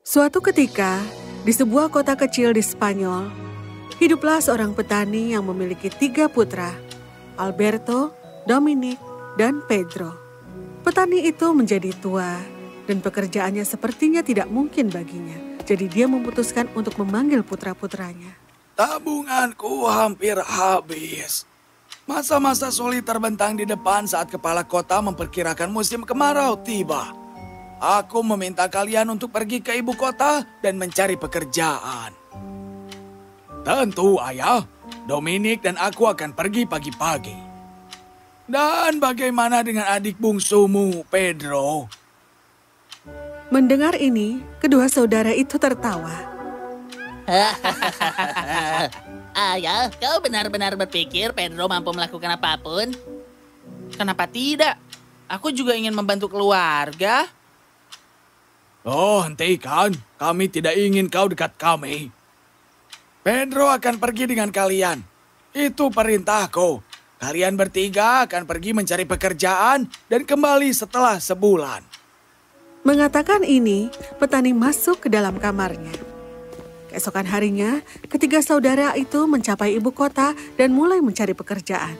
Suatu ketika, di sebuah kota kecil di Spanyol, hiduplah seorang petani yang memiliki 3 putra, Alberto, Dominic, dan Pedro. Petani itu menjadi tua, dan pekerjaannya sepertinya tidak mungkin baginya. Jadi dia memutuskan untuk memanggil putra-putranya. Tabunganku hampir habis. Masa-masa sulit terbentang di depan saat kepala kota memperkirakan musim kemarau tiba. Aku meminta kalian untuk pergi ke ibu kota dan mencari pekerjaan. Tentu, Ayah. Dominic dan aku akan pergi pagi-pagi. Dan bagaimana dengan adik bungsumu, Pedro? Mendengar ini, kedua saudara itu tertawa. Ayah, kau benar-benar berpikir Pedro mampu melakukan apapun? Kenapa tidak? Aku juga ingin membantu keluarga. Oh, hentikan. Kami tidak ingin kau dekat kami. Pedro akan pergi dengan kalian. Itu perintahku. Kalian bertiga akan pergi mencari pekerjaan dan kembali setelah sebulan. Mengatakan ini, petani masuk ke dalam kamarnya. Keesokan harinya, ketiga saudara itu mencapai ibu kota dan mulai mencari pekerjaan.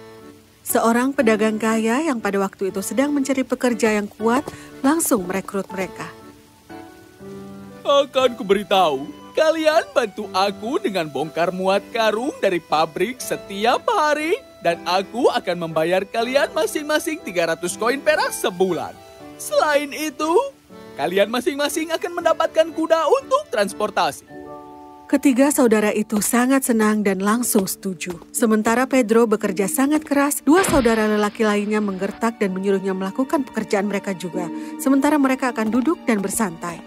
Seorang pedagang kaya yang pada waktu itu sedang mencari pekerja yang kuat langsung merekrut mereka. Akan kuberitahu, kalian bantu aku dengan bongkar muat karung dari pabrik setiap hari, dan aku akan membayar kalian masing-masing 300 koin perak sebulan. Selain itu, kalian masing-masing akan mendapatkan kuda untuk transportasi. Ketiga saudara itu sangat senang dan langsung setuju. Sementara Pedro bekerja sangat keras, 2 saudara lelaki lainnya menggertak dan menyuruhnya melakukan pekerjaan mereka juga. Sementara mereka akan duduk dan bersantai.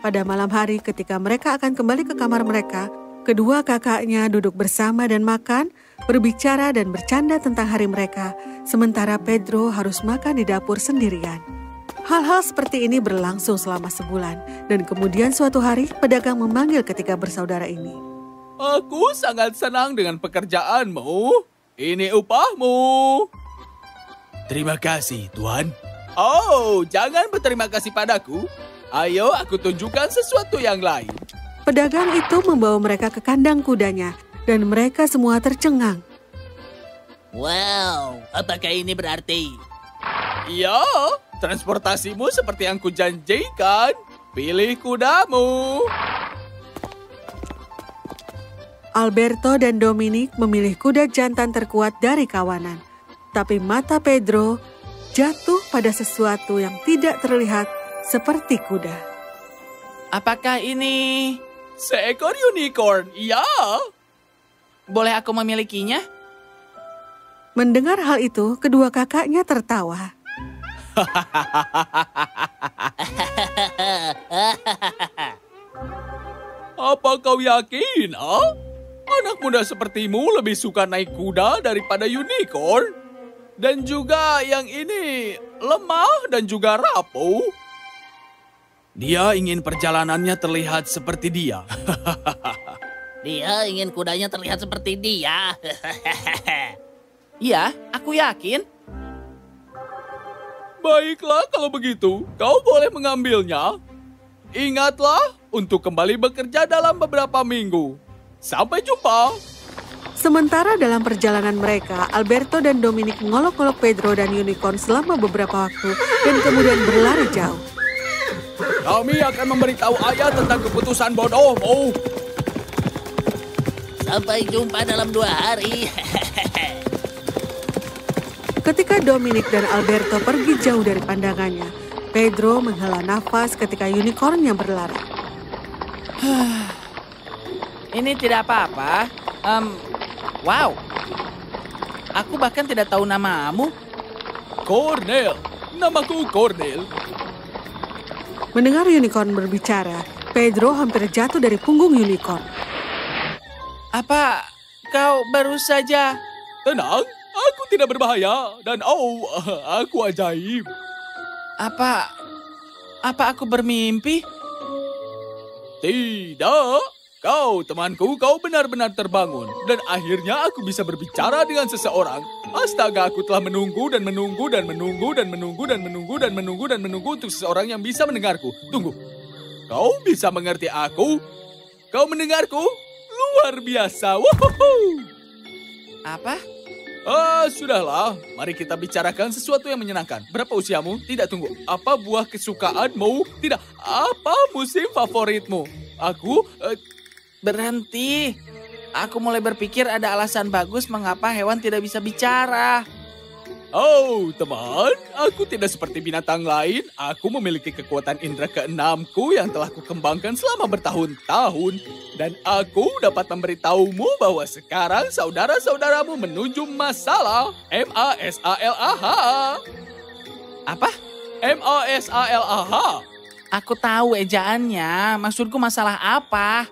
Pada malam hari ketika mereka akan kembali ke kamar mereka, kedua kakaknya duduk bersama dan makan, berbicara dan bercanda tentang hari mereka, sementara Pedro harus makan di dapur sendirian. Hal-hal seperti ini berlangsung selama sebulan, dan kemudian suatu hari pedagang memanggil ketiga bersaudara ini. Aku sangat senang dengan pekerjaanmu. Ini upahmu. Terima kasih, Tuan. Oh, jangan berterima kasih padaku. Ayo, aku tunjukkan sesuatu yang lain. Pedagang itu membawa mereka ke kandang kudanya, dan mereka semua tercengang. Wow, apakah ini berarti? Ya, transportasimu seperti yang kujanjikan. Pilih kudamu. Alberto dan Dominic memilih kuda jantan terkuat dari kawanan. Tapi mata Pedro jatuh pada sesuatu yang tidak terlihat seperti kuda. Apakah ini... Seekor unicorn, ya. Boleh aku memilikinya? Mendengar hal itu, kedua kakaknya tertawa. Apa kau yakin, Anak muda sepertimu lebih suka naik kuda daripada unicorn. Dan juga yang ini lemah dan juga rapuh. Dia ingin perjalanannya terlihat seperti dia. Dia ingin kudanya terlihat seperti dia. Iya, aku yakin. Baiklah kalau begitu, kau boleh mengambilnya. Ingatlah untuk kembali bekerja dalam beberapa minggu. Sampai jumpa. Sementara dalam perjalanan mereka, Alberto dan Dominic mengolok-olok Pedro dan Unicorn selama beberapa waktu dan kemudian berlari jauh. Kami akan memberitahu ayah tentang keputusan bodohmu. Sampai jumpa dalam 2 hari. Ketika Dominic dan Alberto pergi jauh dari pandangannya, Pedro menghela nafas ketika unicornnya berlari. Ini tidak apa-apa. Wow. Aku bahkan tidak tahu namamu. Cornel. Namaku Cornel. Mendengar unicorn berbicara, Pedro hampir jatuh dari punggung unicorn. Apa kau baru saja... Tenang, aku tidak berbahaya. Dan aku ajaib. Apa aku bermimpi? Tidak. Kau, temanku, kau benar-benar terbangun. Dan akhirnya aku bisa berbicara dengan seseorang. Astaga, aku telah menunggu dan menunggu dan menunggu dan menunggu dan menunggu dan menunggu dan menunggu untuk seseorang yang bisa mendengarku. Tunggu. Kau bisa mengerti aku? Kau mendengarku? Luar biasa. Wuhuhu. Apa? Sudahlah. Mari kita bicarakan sesuatu yang menyenangkan. Berapa usiamu? Tidak, tunggu. Apa buah kesukaanmu? Tidak. Apa musim favoritmu? Aku... Berhenti. Aku mulai berpikir ada alasan bagus mengapa hewan tidak bisa bicara. Oh, teman. Aku tidak seperti binatang lain. Aku memiliki kekuatan indera keenamku yang telah kukembangkan selama bertahun-tahun. Dan aku dapat memberitahumu bahwa sekarang saudara-saudaramu menuju masalah. M-A-S-A-L-A-H. Apa? M-A-S-A-L-A-H. Aku tahu ejaannya. Maksudku masalah apa?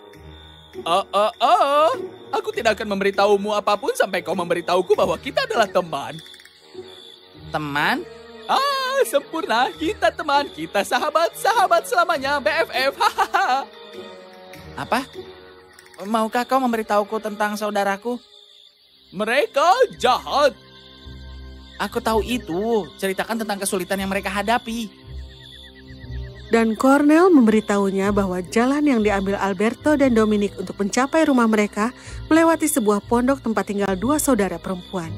Aku tidak akan memberitahumu apapun sampai kau memberitahuku bahwa kita adalah teman. Teman? Sempurna. Kita teman. Kita sahabat. Sahabat selamanya. BFF. Hahaha. Apa? Maukah kau memberitahuku tentang saudaraku? Mereka jahat. Aku tahu itu. Ceritakan tentang kesulitan yang mereka hadapi. Dan Cornel memberitahunya bahwa jalan yang diambil Alberto dan Dominic untuk mencapai rumah mereka melewati sebuah pondok tempat tinggal 2 saudara perempuan.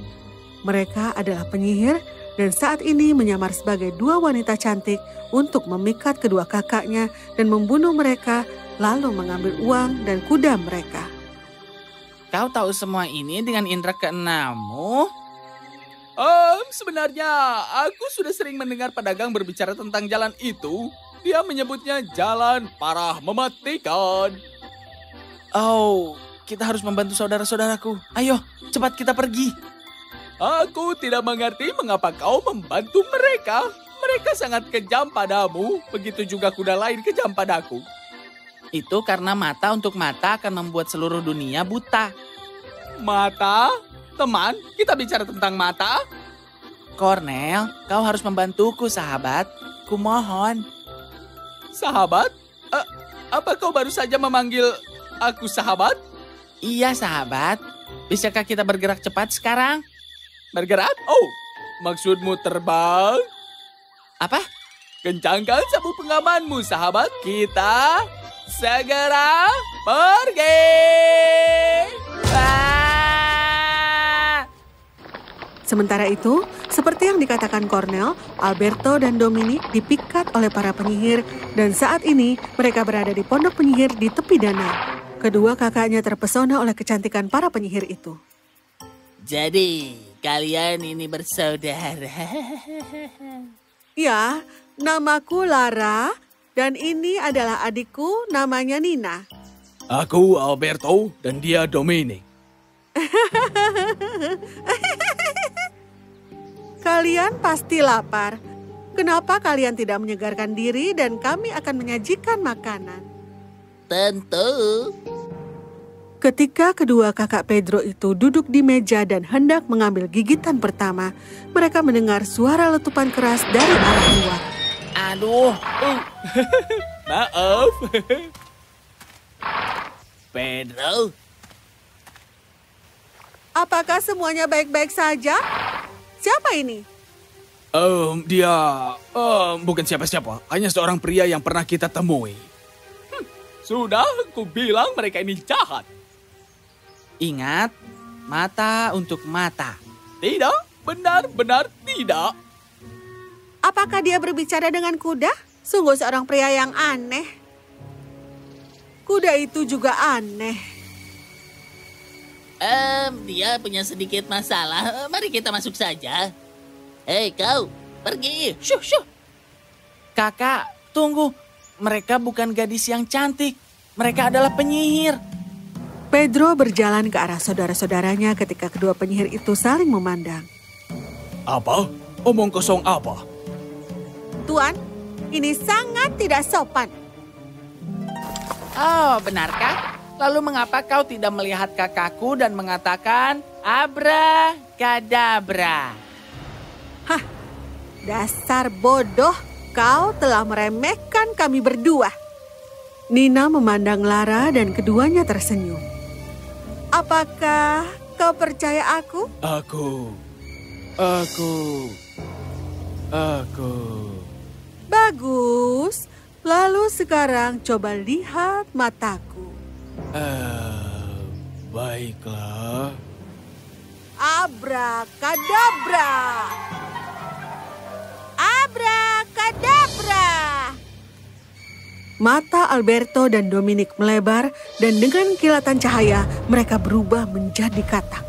Mereka adalah penyihir dan saat ini menyamar sebagai 2 wanita cantik untuk memikat kedua kakaknya dan membunuh mereka, lalu mengambil uang dan kuda mereka. Kau tahu semua ini dengan indera keenammu? Sebenarnya aku sudah sering mendengar pedagang berbicara tentang jalan itu. Dia menyebutnya jalan parah mematikan. Oh, kita harus membantu saudara-saudaraku. Ayo, cepat kita pergi. Aku tidak mengerti mengapa kau membantu mereka. Mereka sangat kejam padamu. Begitu juga kuda lain kejam padaku. Itu karena mata untuk mata akan membuat seluruh dunia buta. Mata? Teman, kita bicara tentang mata? Cornel, kau harus membantuku, sahabat. Kumohon. Sahabat? Apa kau baru saja memanggil aku sahabat? Iya, sahabat. Bisakah kita bergerak cepat sekarang? Bergerak? Oh, maksudmu terbang? Apa? Kencangkan sabuk pengamanmu, sahabat. Kita segera pergi. Sementara itu, seperti yang dikatakan Cornel, Alberto dan Dominic dipikat oleh para penyihir dan saat ini mereka berada di pondok penyihir di tepi danau. Kedua kakaknya terpesona oleh kecantikan para penyihir itu. Jadi, kalian ini bersaudara. Ya, namaku Lara dan ini adalah adikku namanya Nina. Aku Alberto dan dia Dominic. Kalian pasti lapar. Kenapa kalian tidak menyegarkan diri dan kami akan menyajikan makanan? Tentu. Ketika kedua kakak Pedro itu duduk di meja dan hendak mengambil gigitan pertama, mereka mendengar suara letupan keras dari arah luar. Aduh. Maaf. Pedro. Apakah semuanya baik-baik saja? Siapa ini? Dia bukan siapa-siapa, hanya seorang pria yang pernah kita temui. Sudah, aku bilang mereka ini jahat. Ingat, mata untuk mata. Tidak, benar-benar tidak. Apakah dia berbicara dengan kuda? Sungguh seorang pria yang aneh. Kuda itu juga aneh. Dia punya sedikit masalah. Mari kita masuk saja. Hei kau, pergi. Syuh, syuh. Kakak, tunggu. Mereka bukan gadis yang cantik. Mereka adalah penyihir. Pedro berjalan ke arah saudara-saudaranya ketika kedua penyihir itu saling memandang. Apa? Omong kosong apa? Tuan, ini sangat tidak sopan. Oh, benarkah? Lalu mengapa kau tidak melihat kakakku dan mengatakan Abracadabra? Hah, dasar bodoh, kau telah meremehkan kami berdua. Nina memandang Lara dan keduanya tersenyum. Apakah kau percaya aku? Aku. Bagus. Lalu sekarang coba lihat mataku. Baiklah. Abrakadabra. Abrakadabra. Mata Alberto dan Dominic melebar dan dengan kilatan cahaya mereka berubah menjadi katak.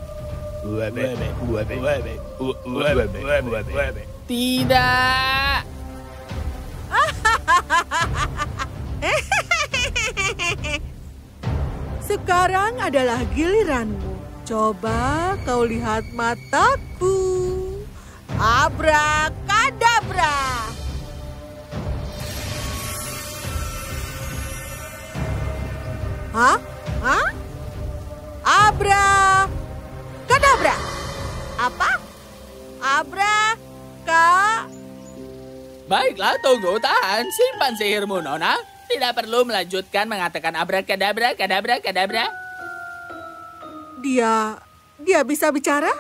Tidak. Sekarang adalah giliranmu. Coba kau lihat mataku. Abrakadabra. Hah? Hah? Abrakadabra. Apa? Baiklah, tunggu, tahan. Simpan sihirmu, Nona. Tidak perlu melanjutkan mengatakan abrakadabra, kadabra, kadabra. Dia bisa bicara?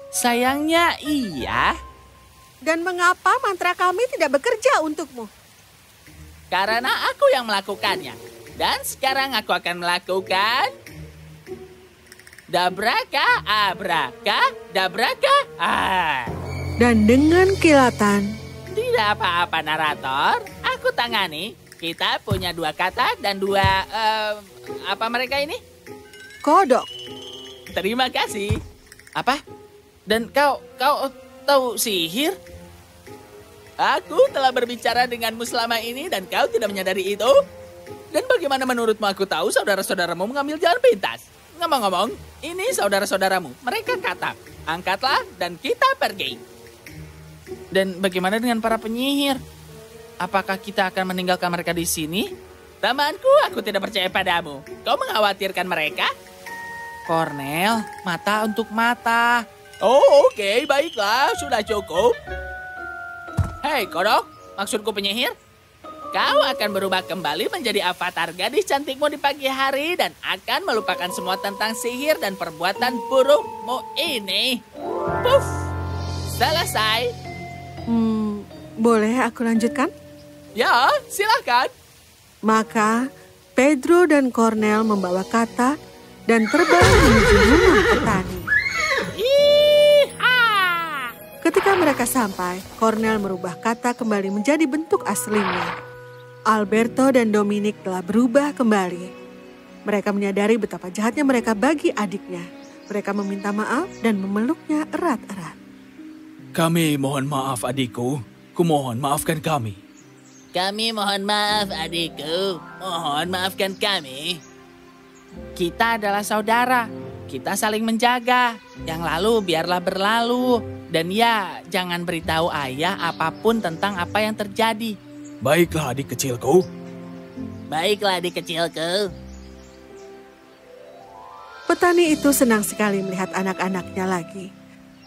Sayangnya iya. Dan mengapa mantra kami tidak bekerja untukmu? Karena aku yang melakukannya. Dan sekarang aku akan melakukan... Dabraka, abraka, dabraka, Dan dengan kilatan, Tidak apa-apa, narator. Aku tangani. Kita punya 2 kata dan 2... apa mereka ini? kodok. Terima kasih. Apa? Dan kau tahu sihir? Aku telah berbicara denganmu selama ini dan kau tidak menyadari itu? Dan bagaimana menurutmu aku tahu saudara-saudaramu mengambil jalan pintas? Ngomong-ngomong, ini saudara-saudaramu. Mereka katak. Angkatlah dan kita pergi. Dan bagaimana dengan para penyihir? Apakah kita akan meninggalkan mereka di sini? Temanku, aku tidak percaya padamu. Kau mengkhawatirkan mereka? Cornel, mata untuk mata. Oh, oke, baiklah. Sudah cukup. Hei, kodok. Maksudku penyihir. Kau akan berubah kembali menjadi avatar gadis cantikmu di pagi hari dan akan melupakan semua tentang sihir dan perbuatan burukmu ini. Puff. Selesai. Boleh aku lanjutkan? Ya, silakan. Maka Pedro dan Cornel membawa kata dan terbang menuju rumah petani. Ketika mereka sampai, Cornel merubah kata kembali menjadi bentuk aslinya. Alberto dan Dominic telah berubah kembali. Mereka menyadari betapa jahatnya mereka bagi adiknya. Mereka meminta maaf dan memeluknya erat-erat. Kami mohon maaf, adikku. Kumohon maafkan kami. Kami mohon maaf, adikku. Mohon maafkan kami. Kita adalah saudara. Kita saling menjaga. Yang lalu biarlah berlalu. Dan ya, jangan beritahu ayah apapun tentang apa yang terjadi. Baiklah, adik kecilku. Baiklah, adik kecilku. Petani itu senang sekali melihat anak-anaknya lagi.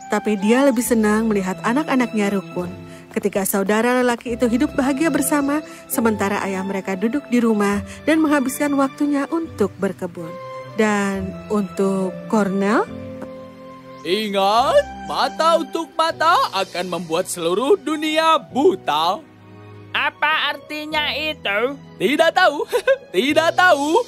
Tapi dia lebih senang melihat anak-anaknya rukun. Ketika saudara lelaki itu hidup bahagia bersama, sementara ayah mereka duduk di rumah dan menghabiskan waktunya untuk berkebun. Dan untuk Cornel, Ingat, mata untuk mata akan membuat seluruh dunia buta. Apa artinya itu? Tidak tahu, tidak tahu.